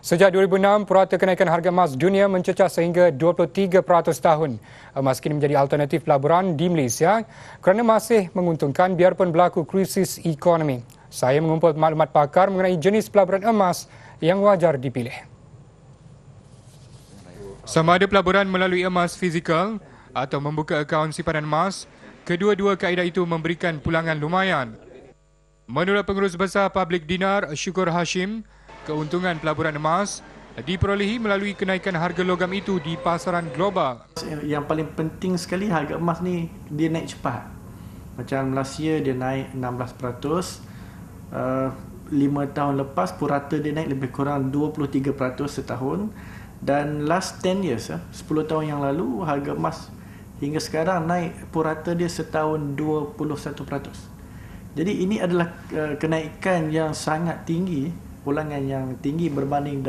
Sejak 2006, purata kenaikan harga emas dunia mencecah sehingga 23% tahun. Emas kini menjadi alternatif pelaburan di Malaysia kerana masih menguntungkan biarpun berlaku krisis ekonomi. Saya mengumpul maklumat pakar mengenai jenis pelaburan emas yang wajar dipilih. Sama ada pelaburan melalui emas fizikal atau membuka akaun simpanan emas, kedua-dua kaedah itu memberikan pulangan lumayan. Menurut Pengurus Besar Public Dinar, Syukur Hashim, keuntungan pelaburan emas diperolehi melalui kenaikan harga logam itu di pasaran global. Yang paling penting sekali harga emas ni dia naik cepat. Macam Malaysia dia naik 16%. 5 tahun lepas purata dia naik lebih kurang 23% setahun. Dan last 10 years, 10 tahun yang lalu harga emas hingga sekarang naik purata dia setahun 21%. Jadi ini adalah kenaikan yang sangat tinggi, pulangan yang tinggi berbanding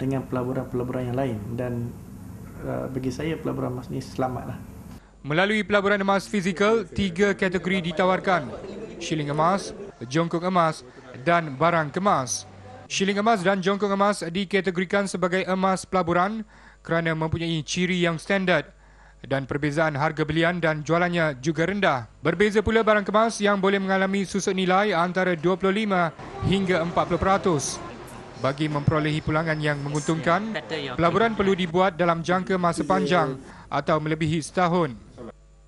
dengan pelaburan-pelaburan yang lain, dan bagi saya pelaburan emas ni selamatlah. Melalui pelaburan emas fizikal, 3 kategori ditawarkan: shilling emas, jongkong emas dan barang kemas. Shilling emas dan jongkong emas dikategorikan sebagai emas pelaburan kerana mempunyai ciri yang standard dan perbezaan harga belian dan jualannya juga rendah. Berbeza pula barang kemas yang boleh mengalami susut nilai antara 25 hingga 40%. Bagi memperolehi pulangan yang menguntungkan, pelaburan perlu dibuat dalam jangka masa panjang atau melebihi setahun.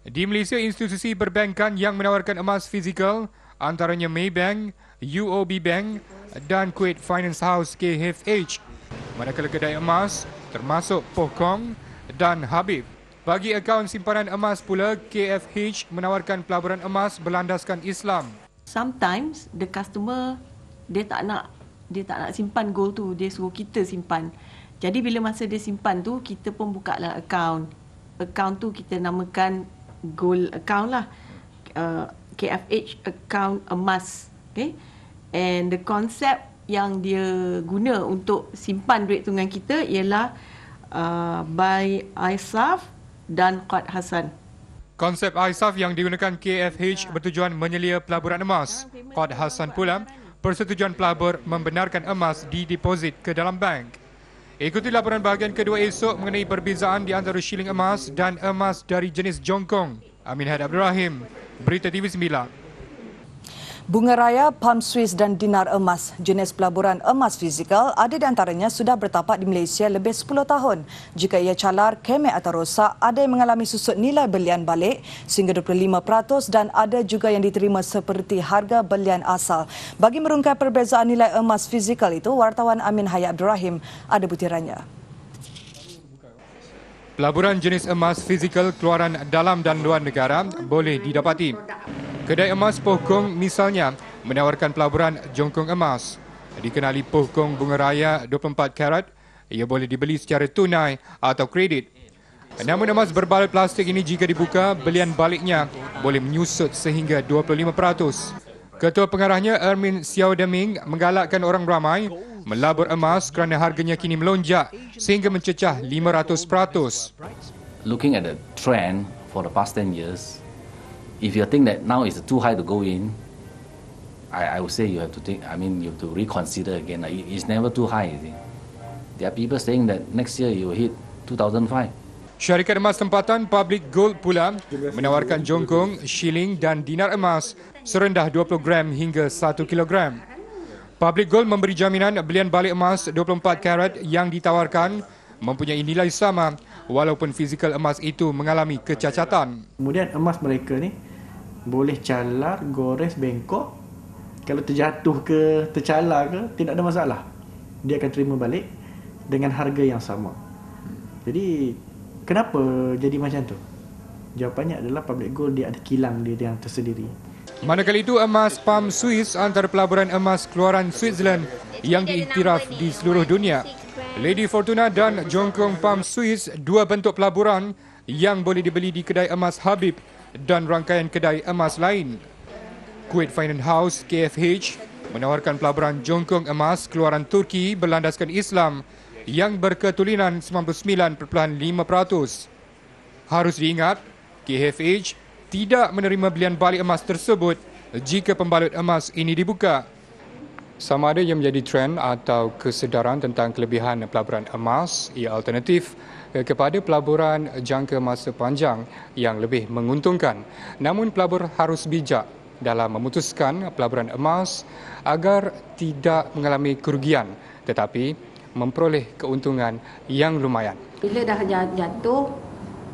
Di Malaysia, institusi perbankan yang menawarkan emas fizikal antaranya Maybank, UOB Bank dan Kuwait Finance House KFH. Manakala kedai emas termasuk Pohkong dan Habib. Bagi akaun simpanan emas pula, KFH menawarkan pelaburan emas berlandaskan Islam. Sometimes the customer dia tak nak simpan gold tu, dia suruh kita simpan. Jadi bila masa dia simpan tu, kita pun buka lah akaun. Akaun tu kita namakan gold account lah. KFH account emas. Okay? And the concept yang dia guna untuk simpan duit tu dengan kita ialah by ISAF dan Qad Hasan. Konsep ISAF yang digunakan KFH bertujuan menyelia pelaburan emas. Qad Hasan pula persetujuan pelabur membenarkan emas dideposit ke dalam bank. Ikuti laporan bahagian kedua esok mengenai perbezaan di antara shilling emas dan emas dari jenis jongkong. Amin Had Abdul Rahim, Berita TV9. Bunga raya, Palm Swiss dan dinar emas jenis pelaburan emas fizikal ada di antaranya sudah bertapak di Malaysia lebih 10 tahun. Jika ia calar, kemek atau rosak, ada yang mengalami susut nilai belian balik sehingga 25% dan ada juga yang diterima seperti harga belian asal. Bagi merungkai perbezaan nilai emas fizikal itu, wartawan Amin Hayat Abdul Rahim ada butirannya. Pelaburan jenis emas fizikal keluaran dalam dan luar negara boleh didapati. Kedai emas Pohkong misalnya menawarkan pelaburan jongkong emas. Dikenali Pohkong bunga raya 24 karat, ia boleh dibeli secara tunai atau kredit. Namun emas berbalut plastik ini jika dibuka, belian baliknya boleh menyusut sehingga 25%. Ketua pengarahnya Ermin Xiao Deming menggalakkan orang ramai melabur emas kerana harganya kini melonjak sehingga mencecah 500%. Looking at the trend for the past 10 years, if you think that now is too high to go in, I would say you have to think. You have to reconsider again. It's never too high. You see. There are people saying that next year you will hit 2005. Syarikat emas tempatan Public Gold pula menawarkan jongkong, shilling dan dinar emas serendah 20 gram hingga 1 kilogram. Public Gold memberi jaminan belian balik emas 24 karat yang ditawarkan mempunyai nilai sama walaupun fizikal emas itu mengalami kecacatan. Kemudian emas mereka ni boleh calar, gores, bengkok. Kalau terjatuh ke, tercalar ke, tidak ada masalah. Dia akan terima balik dengan harga yang sama. Jadi, kenapa jadi macam tu? Jawapannya adalah Public Gold dia ada kilang dia yang tersendiri. Manakala itu, emas Palm Swiss antara pelaburan emas keluaran Switzerland yang diiktiraf di seluruh dunia. Lady Fortuna dan jongkong Palm Swiss, dua bentuk pelaburan yang boleh dibeli di kedai emas Habib dan rangkaian kedai emas lain. Kuwait Finance House KFH menawarkan pelaburan jongkong emas keluaran Turki berlandaskan Islam yang berketulinan 99.5%. Harus diingat, KFH tidak menerima belian balik emas tersebut jika pembalut emas ini dibuka. Sama ada yang menjadi trend atau kesedaran tentang kelebihan pelaburan emas, ia alternatif kepada pelaburan jangka masa panjang yang lebih menguntungkan. Namun pelabur harus bijak dalam memutuskan pelaburan emas agar tidak mengalami kerugian tetapi memperoleh keuntungan yang lumayan. Bila dah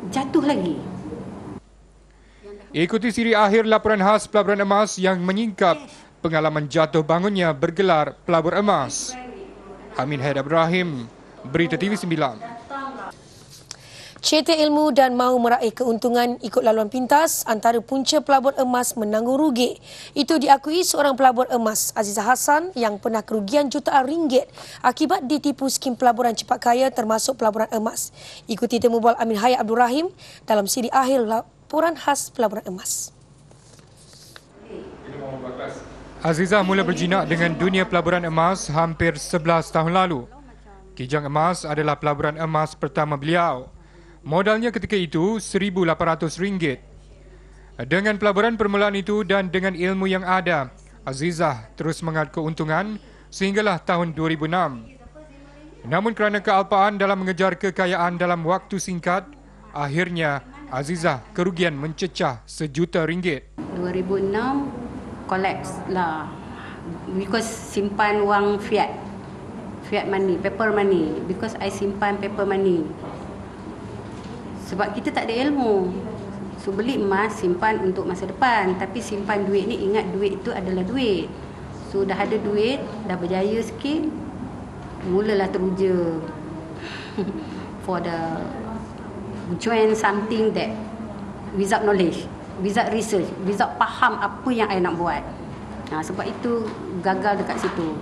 jatuh lagi. Ikuti siri akhir laporan khas pelaburan emas yang menyingkap pengalaman jatuh bangunnya bergelar pelabur emas. Amin Haidar Ibrahim, Berita TV 9. CT Ilmu dan mahu meraih keuntungan ikut laluan pintas antara punca pelabur emas menanggung rugi. Itu diakui seorang pelabur emas, Azizah Hassan, yang pernah kerugian jutaan ringgit akibat ditipu skim pelaburan cepat kaya termasuk pelaburan emas. Ikuti temu bual Amin Haidar Abdul Rahim dalam siri akhir laporan khas pelaburan emas. Azizah mula berjinak dengan dunia pelaburan emas hampir 11 tahun lalu. Kijang Emas adalah pelaburan emas pertama beliau. Modalnya ketika itu RM1,800. Dengan pelaburan permulaan itu dan dengan ilmu yang ada, Azizah terus mengat keuntungan sehinggalah tahun 2006. Namun kerana kealpaan dalam mengejar kekayaan dalam waktu singkat, akhirnya Azizah kerugian mencecah RM1 juta. 2006 collapse lah because simpan wang fiat money, paper money, because I simpan paper money. Sebab kita tak ada ilmu. So beli emas simpan untuk masa depan, tapi simpan duit ni ingat duit itu adalah duit. So dah ada duit, dah berjaya sikit, mulalah teruja for the join something that without knowledge, without research, without faham apa yang I nak buat. Sebab itu gagal dekat situ.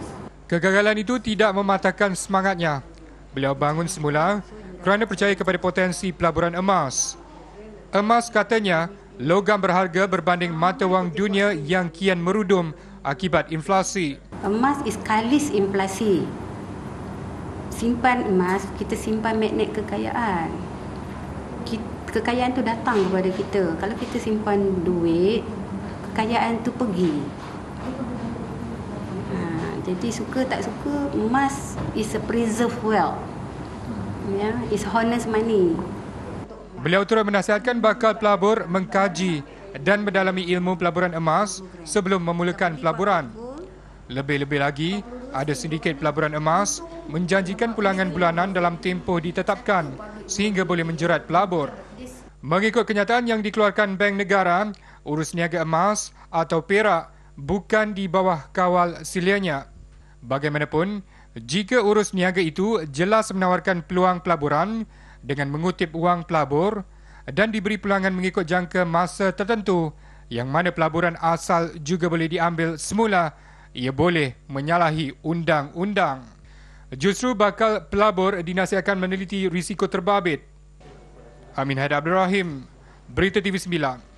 Kegagalan itu tidak mematahkan semangatnya. Beliau bangun semula kerana percaya kepada potensi pelaburan emas. Emas, katanya, logam berharga berbanding mata wang dunia yang kian merudum akibat inflasi. Emas is kalis inflasi. Simpan emas, kita simpan magnet kekayaan. Kekayaan tu datang kepada kita. Kalau kita simpan duit, kekayaan tu pergi. Jadi suka tak suka, emas is a preserved wealth. It's honest money. Beliau turut menasihatkan bakal pelabur mengkaji dan mendalami ilmu pelaburan emas sebelum memulakan pelaburan. Lebih-lebih lagi, ada sindiket pelaburan emas menjanjikan pulangan bulanan dalam tempoh ditetapkan sehingga boleh menjerat pelabur. Mengikut kenyataan yang dikeluarkan Bank Negara, urus niaga emas atau perak bukan di bawah kawal silianya. Bagaimanapun, jika urus niaga itu jelas menawarkan peluang pelaburan dengan mengutip wang pelabur dan diberi pulangan mengikut jangka masa tertentu yang mana pelaburan asal juga boleh diambil semula, ia boleh menyalahi undang-undang. Justru bakal pelabur dinasihatkan meneliti risiko terbabit. Amin Haidar Abdul Rahim, Berita TV 9.